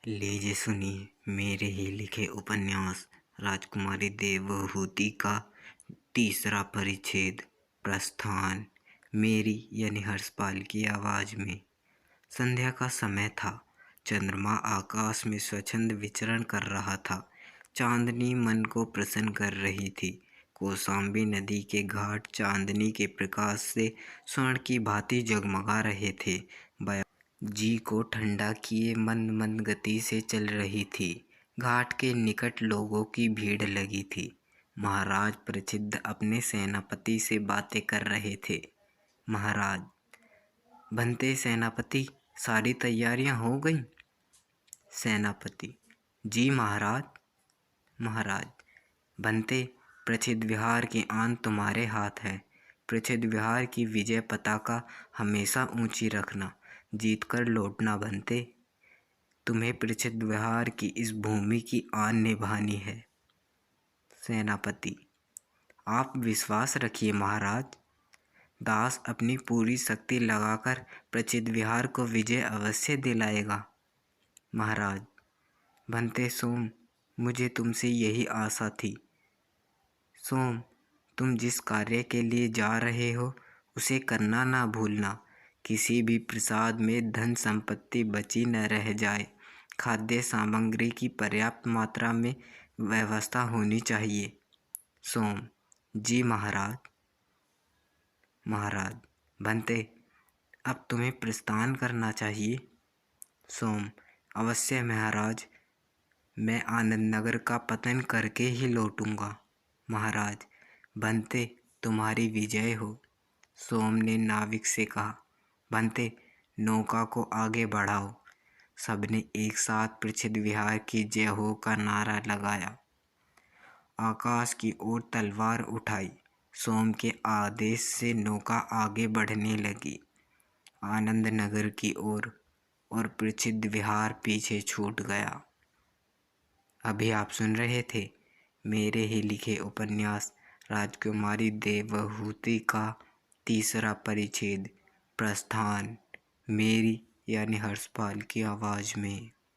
लीजिए सुनिए मेरे ही लिखे उपन्यास राजकुमारी देवहूति का तीसरा परिच्छेद प्रस्थान। मेरी यानी हर्षपाल की आवाज में। संध्या का समय था। चंद्रमा आकाश में स्वच्छंद विचरण कर रहा था। चांदनी मन को प्रसन्न कर रही थी। कौशाम्बी नदी के घाट चांदनी के प्रकाश से स्वर्ण की भांति जगमगा रहे थे। जी को ठंडा किए मंद मंद गति से चल रही थी। घाट के निकट लोगों की भीड़ लगी थी। महाराज प्रसिद्ध अपने सेनापति से बातें कर रहे थे। महाराज, बनते सेनापति, सारी तैयारियां हो गईं? सेनापति, जी महाराज। महाराज, बनते, प्रसिद्ध विहार की आन तुम्हारे हाथ है। प्रसिद्ध विहार की विजय पताका हमेशा ऊंची रखना, जीत कर लौटना बनते। तुम्हें प्रसिद्ध विहार की इस भूमि की आन निभानी है। सेनापति, आप विश्वास रखिए महाराज। दास अपनी पूरी शक्ति लगाकर प्रसिद्ध विहार को विजय अवश्य दिलाएगा। महाराज, बनते सोम, मुझे तुमसे यही आशा थी। सोम, तुम जिस कार्य के लिए जा रहे हो उसे करना ना भूलना। किसी भी प्रसाद में धन संपत्ति बची न रह जाए। खाद्य सामग्री की पर्याप्त मात्रा में व्यवस्था होनी चाहिए। सोम, जी महाराज। महाराज, बनते, अब तुम्हें प्रस्थान करना चाहिए। सोम, अवश्य महाराज, मैं आनंद नगर का पतन करके ही लौटूंगा। महाराज, बनते, तुम्हारी विजय हो। सोम ने नाविक से कहा। बनते, नौका को आगे बढ़ाओ। सबने एक साथ प्रसिद्ध विहार की जय हो का नारा लगाया। आकाश की ओर तलवार उठाई। सोम के आदेश से नौका आगे बढ़ने लगी, आनंद नगर की ओर, और प्रसिद्ध विहार पीछे छूट गया। अभी आप सुन रहे थे मेरे ही लिखे उपन्यास राजकुमारी देवहूति का तीसरा परिच्छेद प्रस्थान, मेरी यानी हर्षपाल की आवाज़ में।